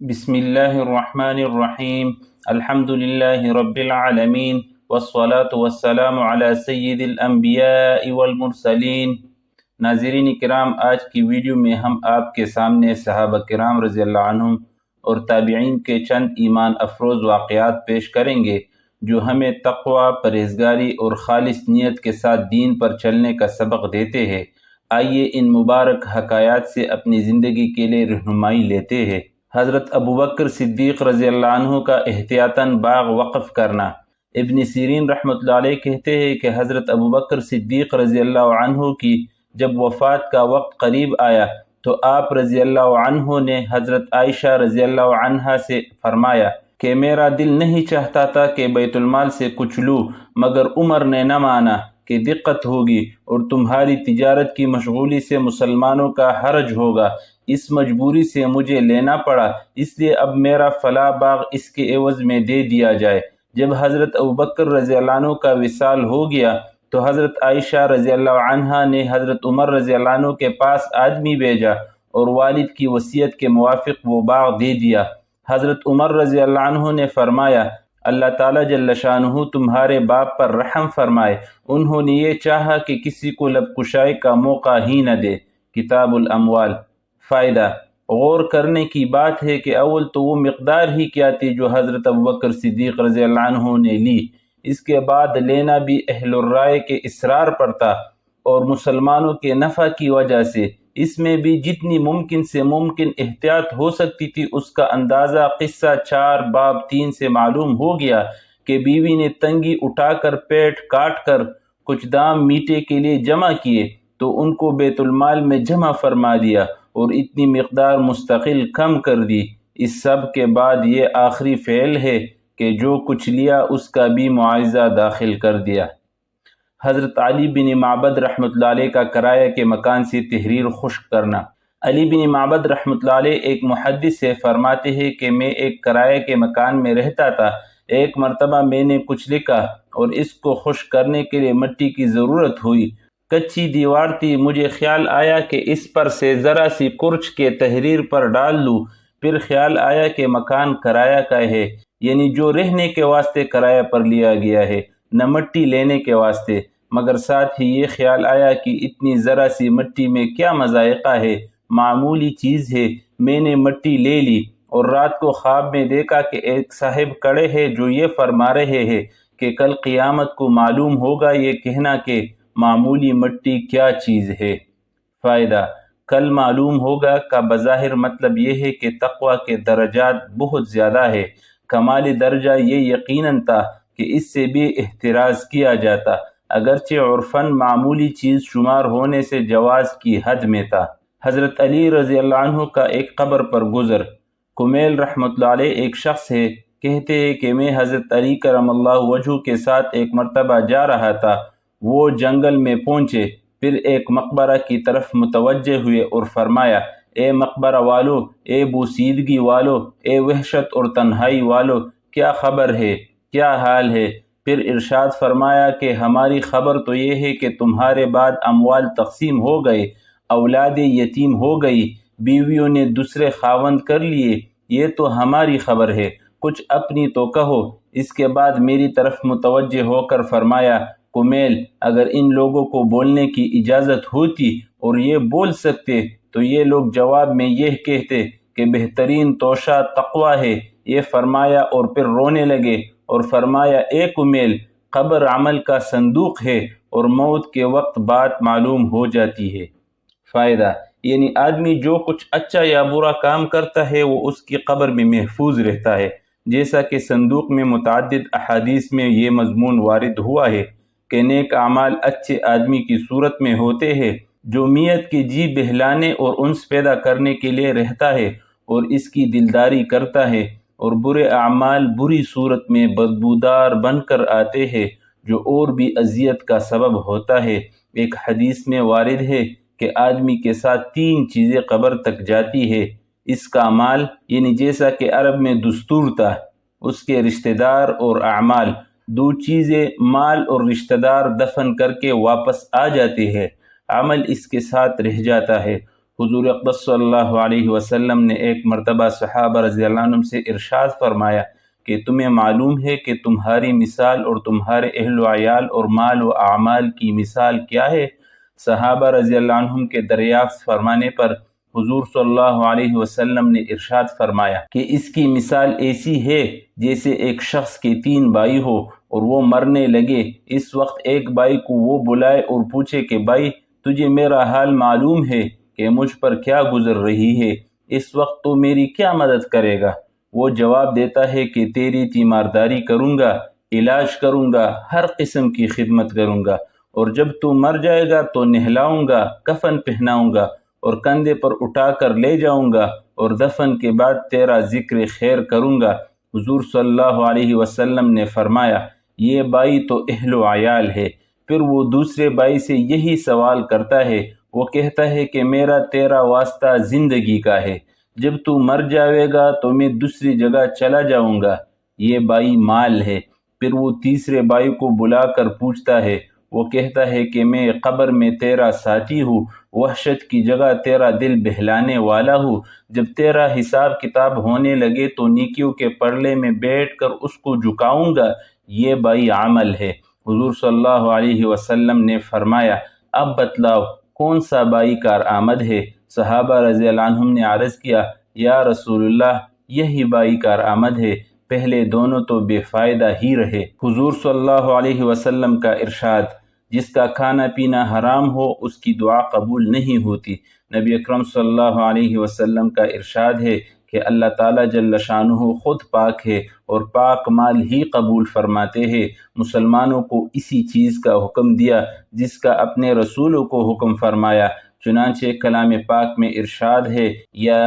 بسم اللہ الرحمن الرحیم الحمد للہ رب العالمین والصلاة والسلام علی سید الانبیاء والمرسلین۔ ناظرین کرام، آج کی ویڈیو میں ہم آپ کے سامنے صحابہ کرام رضی اللہ عنہم اور تابعین کے چند ایمان افروز واقعات پیش کریں گے جو ہمیں تقوی، پرہیزگاری اور خالص نیت کے ساتھ دین پر چلنے کا سبق دیتے ہیں۔ آئیے ان مبارک حکایات سے اپنی زندگی کے لیے رہنمائی لیتے ہیں۔ حضرت ابوبکر صدیق رضی اللہ عنہ کا احتیاطاً باغ وقف کرنا۔ ابن سیرین رحمۃ اللہ علیہ کہتے ہیں کہ حضرت ابوبکر صدیق رضی اللہ عنہ کی جب وفات کا وقت قریب آیا تو آپ رضی اللہ عنہ نے حضرت عائشہ رضی اللہ عنہا سے فرمایا کہ میرا دل نہیں چاہتا تھا کہ بیت المال سے کچھ لوں، مگر عمر نے نہ مانا کہ دقت ہوگی اور تمہاری تجارت کی مشغولی سے مسلمانوں کا حرج ہوگا، اس مجبوری سے مجھے لینا پڑا، اس لیے اب میرا فلاں باغ اس کے عوض میں دے دیا جائے۔ جب حضرت ابوبکر رضی اللہ عنہ کا وصال ہو گیا تو حضرت عائشہ رضی اللہ عنہا نے حضرت عمر رضی اللہ عنہ کے پاس آدمی بھیجا اور والد کی وصیت کے موافق وہ باغ دے دیا۔ حضرت عمر رضی اللہ عنہ نے فرمایا، اللہ تعالیٰ جل شانہ تمہارے باپ پر رحم فرمائے، انہوں نے یہ چاہا کہ کسی کو لب کشائی کا موقع ہی نہ دے۔ کتاب الاموال۔ فائدہ: غور کرنے کی بات ہے کہ اول تو وہ مقدار ہی کیا تھی جو حضرت ابوبکر صدیق رضی اللہ عنہ نے لی، اس کے بعد لینا بھی اہل الرائے کے اصرار پر تھا اور مسلمانوں کے نفع کی وجہ سے۔ اس میں بھی جتنی ممکن سے ممکن احتیاط ہو سکتی تھی اس کا اندازہ قصہ 4 باب 3 سے معلوم ہو گیا کہ بیوی نے تنگی اٹھا کر پیٹ کاٹ کر کچھ دام میٹھے کے لیے جمع کیے تو ان کو بیت المال میں جمع فرما دیا اور اتنی مقدار مستقل کم کر دی۔ اس سب کے بعد یہ آخری فعل ہے کہ جو کچھ لیا اس کا بھی معاوضہ داخل کر دیا۔ حضرت علی بن معبد رحمۃ اللہ علیہ کا کرایہ کے مکان سے تحریر خشک کرنا۔ علی بن معبد رحمۃ اللہ علیہ ایک محدث سے فرماتے ہیں کہ میں ایک کرایہ کے مکان میں رہتا تھا۔ ایک مرتبہ میں نے کچھ لکھا اور اس کو خشک کرنے کے لیے مٹی کی ضرورت ہوئی۔ کچی دیوار تھی، مجھے خیال آیا کہ اس پر سے ذرا سی کرچ کے تحریر پر ڈال لوں۔ پھر خیال آیا کہ مکان کرایہ کا ہے، یعنی جو رہنے کے واسطے کرایہ پر لیا گیا ہے، نہ مٹی لینے کے واسطے، مگر ساتھ ہی یہ خیال آیا کہ اتنی ذرا سی مٹی میں کیا مذائقہ ہے، معمولی چیز ہے۔ میں نے مٹی لے لی اور رات کو خواب میں دیکھا کہ ایک صاحب کڑے ہیں جو یہ فرما رہے ہیں کہ کل قیامت کو معلوم ہوگا یہ کہنا کہ معمولی مٹی کیا چیز ہے۔ فائدہ: کل معلوم ہوگا کا بظاہر مطلب یہ ہے کہ تقوی کے درجات بہت زیادہ ہے۔ کمال درجہ یہ یقیناً تھا کہ اس سے بھی احتراز کیا جاتا، اگرچہ عرفاً معمولی چیز شمار ہونے سے جواز کی حد میں تھا۔ حضرت علی رضی اللہ عنہ کا ایک قبر پر گزر۔ کمیل رحمۃ اللہ علیہ ایک شخص ہے، کہتے ہیں کہ میں حضرت علی کرم اللہ وجہہ کے ساتھ ایک مرتبہ جا رہا تھا۔ وہ جنگل میں پہنچے، پھر ایک مقبرہ کی طرف متوجہ ہوئے اور فرمایا، اے مقبرہ والو، اے بوسیدگی والو، اے وحشت اور تنہائی والو، کیا خبر ہے، کیا حال ہے؟ پھر ارشاد فرمایا کہ ہماری خبر تو یہ ہے کہ تمہارے بعد اموال تقسیم ہو گئے، اولاد یتیم ہو گئی، بیویوں نے دوسرے خاوند کر لیے، یہ تو ہماری خبر ہے، کچھ اپنی تو کہو۔ اس کے بعد میری طرف متوجہ ہو کر فرمایا، کمیل، اگر ان لوگوں کو بولنے کی اجازت ہوتی اور یہ بول سکتے تو یہ لوگ جواب میں یہ کہتے کہ بہترین توشہ تقوی ہے۔ یہ فرمایا اور پھر رونے لگے اور فرمایا، اے کمیل، قبر عمل کا صندوق ہے اور موت کے وقت بات معلوم ہو جاتی ہے۔ فائدہ: یعنی آدمی جو کچھ اچھا یا برا کام کرتا ہے وہ اس کی قبر میں محفوظ رہتا ہے، جیسا کہ صندوق میں متعدد احادیث میں یہ مضمون وارد ہوا ہے کہ نیک اعمال اچھے آدمی کی صورت میں ہوتے ہیں جو میت کی جی بہلانے اور انس پیدا کرنے کے لیے رہتا ہے اور اس کی دلداری کرتا ہے، اور برے اعمال بری صورت میں بدبودار بن کر آتے ہیں جو اور بھی اذیت کا سبب ہوتا ہے۔ ایک حدیث میں وارد ہے کہ آدمی کے ساتھ 3 چیزیں قبر تک جاتی ہے، اس کا مال، یعنی جیسا کہ عرب میں دستور تھا، اس کے رشتہ دار اور اعمال۔ 2 چیزیں مال اور رشتہ دار دفن کر کے واپس آ جاتے ہیں، عمل اس کے ساتھ رہ جاتا ہے، حضور اقدس صلی اللہ علیہ وسلم نے ایک مرتبہ صحابہ رضی اللہ عنہم سے ارشاد فرمایا کہ تمہیں معلوم ہے کہ تمہاری مثال اور تمہارے اہل و عیال اور مال و اعمال کی مثال کیا ہے؟ صحابہ رضی اللہ عنہم کے دریافت فرمانے پر حضور صلی اللہ علیہ وسلم نے ارشاد فرمایا کہ اس کی مثال ایسی ہے جیسے ایک شخص کے 3 بھائی ہو اور وہ مرنے لگے، اس وقت ایک بھائی کو وہ بلائے اور پوچھے کہ بھائی تجھے میرا حال معلوم ہے کہ مجھ پر کیا گزر رہی ہے، اس وقت تو میری کیا مدد کرے گا؟ وہ جواب دیتا ہے کہ تیری تیمارداری کروں گا، علاج کروں گا، ہر قسم کی خدمت کروں گا، اور جب تو مر جائے گا تو نہلاؤں گا، کفن پہناؤں گا اور کندھے پر اٹھا کر لے جاؤں گا، اور دفن کے بعد تیرا ذکر خیر کروں گا۔ حضور صلی اللہ علیہ وسلم نے فرمایا یہ بھائی تو اہل و عیال ہے۔ پھر وہ دوسرے بھائی سے یہی سوال کرتا ہے، وہ کہتا ہے کہ میرا تیرا واسطہ زندگی کا ہے، جب تو مر جاوے گا تو میں دوسری جگہ چلا جاؤں گا، یہ بھائی مال ہے۔ پھر وہ تیسرے بھائی کو بلا کر پوچھتا ہے، وہ کہتا ہے کہ میں قبر میں تیرا ساتھی ہوں، وحشت کی جگہ تیرا دل بہلانے والا ہوں، جب تیرا حساب کتاب ہونے لگے تو نیکیوں کے پرلے میں بیٹھ کر اس کو جھکاؤں گا، یہ بھائی عمل ہے۔ حضور صلی اللہ علیہ وسلم نے فرمایا اب بتلاؤ کون سا بھائی کارآمد ہے؟ صحابہ رضی اللہ عنہم نے عرض کیا یا رسول اللہ یہی بھائی کارآمد ہے، پہلے دونوں تو بے فائدہ ہی رہے۔ حضور صلی اللہ علیہ وسلم کا ارشاد، جس کا کھانا پینا حرام ہو اس کی دعا قبول نہیں ہوتی۔ نبی اکرم صلی اللہ علیہ وسلم کا ارشاد ہے کہ اللہ تعالیٰ جل شانہ خود پاک ہے اور پاک مال ہی قبول فرماتے ہیں۔ مسلمانوں کو اسی چیز کا حکم دیا جس کا اپنے رسولوں کو حکم فرمایا، چنانچہ کلام پاک میں ارشاد ہے یا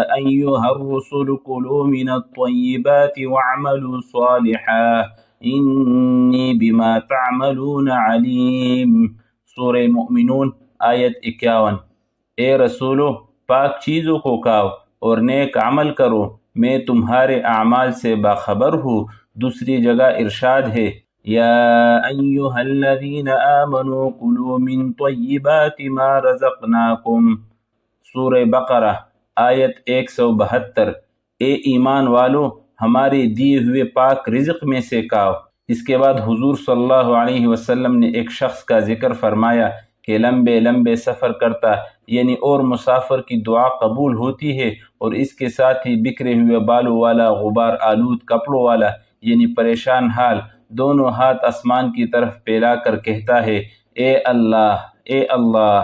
ایھا الرسل کلوا من الطیبات واعملوا صالحا انی بما تعملون علیم۔ سورہ مومنون آیت 51۔ اے رسولو پاک چیزوں کو کھاؤ اور نیک عمل کرو، میں تمہارے اعمال سے باخبر ہوں۔ دوسری جگہ ارشاد ہے یا ایھا الذین آمنوا کلوا من طیبات ما رزقناکم۔ سورہ بقرہ آیت 172۔ اے ایمان والو ہمارے دیے ہوئے پاک رزق میں سے کھاؤ۔ اس کے بعد حضور صلی اللہ علیہ وسلم نے ایک شخص کا ذکر فرمایا کہ لمبے لمبے سفر کرتا یعنی اور مسافر کی دعا قبول ہوتی ہے، اور اس کے ساتھ ہی بکھرے ہوئے بالوں والا، غبار آلود کپڑوں والا یعنی پریشان حال، دونوں ہاتھ آسمان کی طرف پھیلا کر کہتا ہے اے اللہ اے اللہ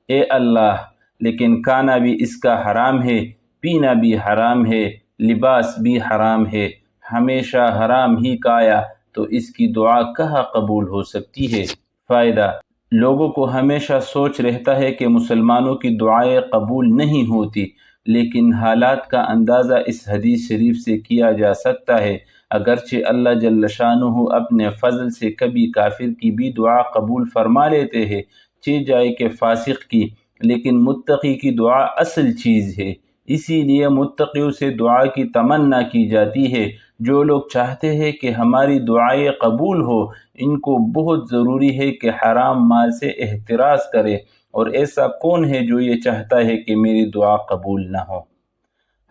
اے اللہ، لیکن کھانا بھی اس کا حرام ہے، پینا بھی حرام ہے، لباس بھی حرام ہے، ہمیشہ حرام ہی کھایا تو اس کی دعا کہاں قبول ہو سکتی ہے؟ فائدہ: لوگوں کو ہمیشہ سوچ رہتا ہے کہ مسلمانوں کی دعائیں قبول نہیں ہوتی، لیکن حالات کا اندازہ اس حدیث شریف سے کیا جا سکتا ہے۔ اگرچہ اللہ جل شانہ اپنے فضل سے کبھی کافر کی بھی دعا قبول فرما لیتے ہیں، چہ جائے کہ فاسق کی، لیکن متقی کی دعا اصل چیز ہے۔ اسی لیے متقیوں سے دعا کی تمنا کی جاتی ہے۔ جو لوگ چاہتے ہیں کہ ہماری دعائیں قبول ہو، ان کو بہت ضروری ہے کہ حرام مال سے احتراز کرے، اور ایسا کون ہے جو یہ چاہتا ہے کہ میری دعا قبول نہ ہو؟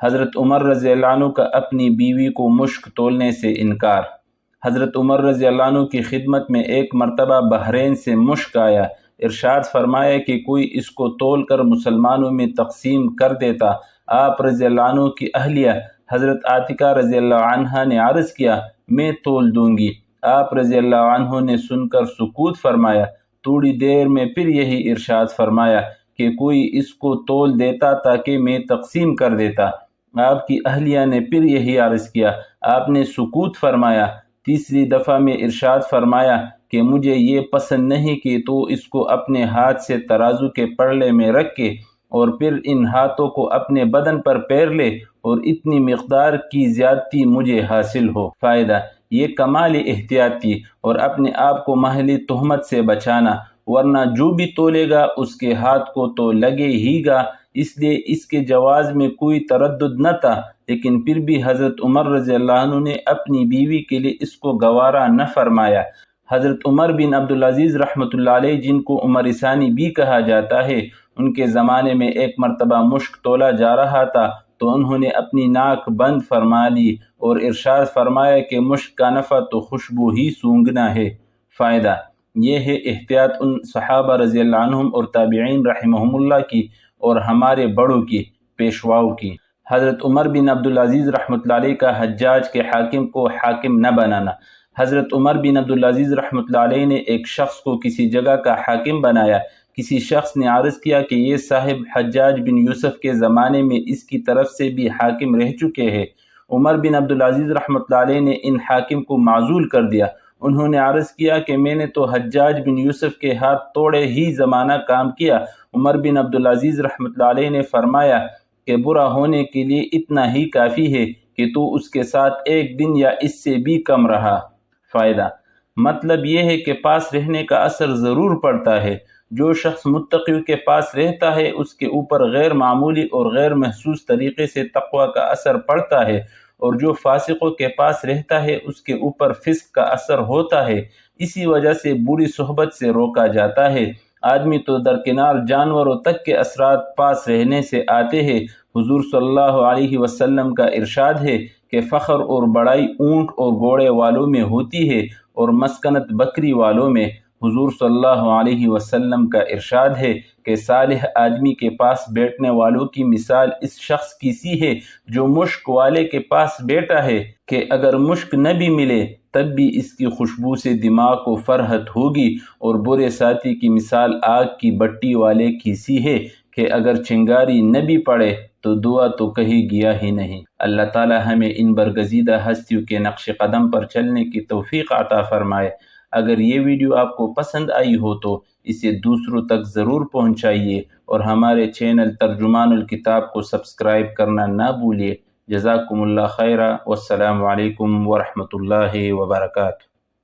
حضرت عمر رضی اللہ عنہ کا اپنی بیوی کو مشک تولنے سے انکار۔ حضرت عمر رضی اللہ عنہ کی خدمت میں ایک مرتبہ بحرین سے مشک آیا، ارشاد فرمایا کہ کوئی اس کو تول کر مسلمانوں میں تقسیم کر دیتا۔ آپ رضی اللہ عنہ کی اہلیہ حضرت عاتکہ رضی اللہ عنہا نے عرض کیا میں تول دوں گی۔ آپ رضی اللہ عنہ نے سن کر سکوت فرمایا۔ تھوڑی دیر میں پھر یہی ارشاد فرمایا کہ کوئی اس کو تول دیتا تاکہ میں تقسیم کر دیتا۔ آپ کی اہلیہ نے پھر یہی عرض کیا، آپ نے سکوت فرمایا۔ تیسری دفعہ میں ارشاد فرمایا کہ مجھے یہ پسند نہیں کہ تو اس کو اپنے ہاتھ سے ترازو کے پرلے میں رکھ کے اور پھر ان ہاتھوں کو اپنے بدن پر پھیر لے اور اتنی مقدار کی زیادتی مجھے حاصل ہو۔ فائدہ: یہ کمال احتیاط تھی اور اپنے آپ کو محلی تہمت سے بچانا، ورنہ جو بھی تولے گا اس کے ہاتھ کو تو لگے ہی گا، اس لیے اس کے جواز میں کوئی تردد نہ تھا۔ لیکن پھر بھی حضرت عمر رضی اللہ عنہ نے اپنی بیوی کے لیے اس کو گوارا نہ فرمایا۔ حضرت عمر بن عبدالعزیز رحمۃ اللہ علیہ، جن کو عمر ثانی بھی کہا جاتا ہے، ان کے زمانے میں ایک مرتبہ مشک تولا جا رہا تھا تو انہوں نے اپنی ناک بند فرما لی اور ارشاد فرمایا کہ مشک کا نفع تو خوشبو ہی سونگھنا ہے۔ فائدہ یہ ہے احتیاط ان صحابہ رضی اللہ عنہم اور تابعین رحمہم اللہ کی اور ہمارے بڑوں کی، پیشواؤں کی۔ حضرت عمر بن عبدالعزیز رحمۃ اللہ علیہ کا حجاج کے حاکم کو حاکم نہ بنانا۔ حضرت عمر بن عبدالعزیز رحمۃ اللہ علیہ نے ایک شخص کو کسی جگہ کا حاکم بنایا۔ کسی شخص نے عرض کیا کہ یہ صاحب حجاج بن یوسف کے زمانے میں اس کی طرف سے بھی حاکم رہ چکے ہیں۔ عمر بن عبدالعزیز رحمۃ اللہ علیہ نے ان حاکم کو معزول کر دیا۔ انہوں نے عرض کیا کہ میں نے تو حجاج بن یوسف کے ہاتھ توڑے ہی زمانہ کام کیا۔ عمر بن عبدالعزیز رحمۃ اللہ علیہ نے فرمایا کہ برا ہونے کے لیے اتنا ہی کافی ہے کہ تو اس کے ساتھ ایک دن یا اس سے بھی کم رہا۔ فائدہ مطلب یہ ہے کہ پاس رہنے کا اثر ضرور پڑتا ہے۔ جو شخص متقیوں کے پاس رہتا ہے اس کے اوپر غیر معمولی اور غیر محسوس طریقے سے تقوی کا اثر پڑتا ہے، اور جو فاسقوں کے پاس رہتا ہے اس کے اوپر فسق کا اثر ہوتا ہے۔ اسی وجہ سے بری صحبت سے روکا جاتا ہے۔ آدمی تو درکنار جانوروں تک کے اثرات پاس رہنے سے آتے ہیں۔ حضور صلی اللہ علیہ وسلم کا ارشاد ہے کہ فخر اور بڑائی اونٹ اور گھوڑے والوں میں ہوتی ہے اور مسکنت بکری والوں میں۔ حضور صلی اللہ علیہ وسلم کا ارشاد ہے کہ صالح آدمی کے پاس بیٹھنے والوں کی مثال اس شخص کی سی ہے جو مشک والے کے پاس بیٹھا ہے کہ اگر مشک نہ بھی ملے تب بھی اس کی خوشبو سے دماغ کو فرحت ہوگی، اور برے ساتھی کی مثال آگ کی بٹی والے کی سی ہے کہ اگر چنگاری نہ بھی پڑے تو دعا تو کہیں گیا ہی نہیں۔ اللہ تعالی ہمیں ان برگزیدہ ہستیوں کے نقش قدم پر چلنے کی توفیق عطا فرمائے۔ اگر یہ ویڈیو آپ کو پسند آئی ہو تو اسے دوسروں تک ضرور پہنچائیے، اور ہمارے چینل ترجمان الکتاب کو سبسکرائب کرنا نہ بھولیے۔ جزاکم اللہ خیرہ، والسلام علیکم ورحمۃ اللہ وبرکاتہ۔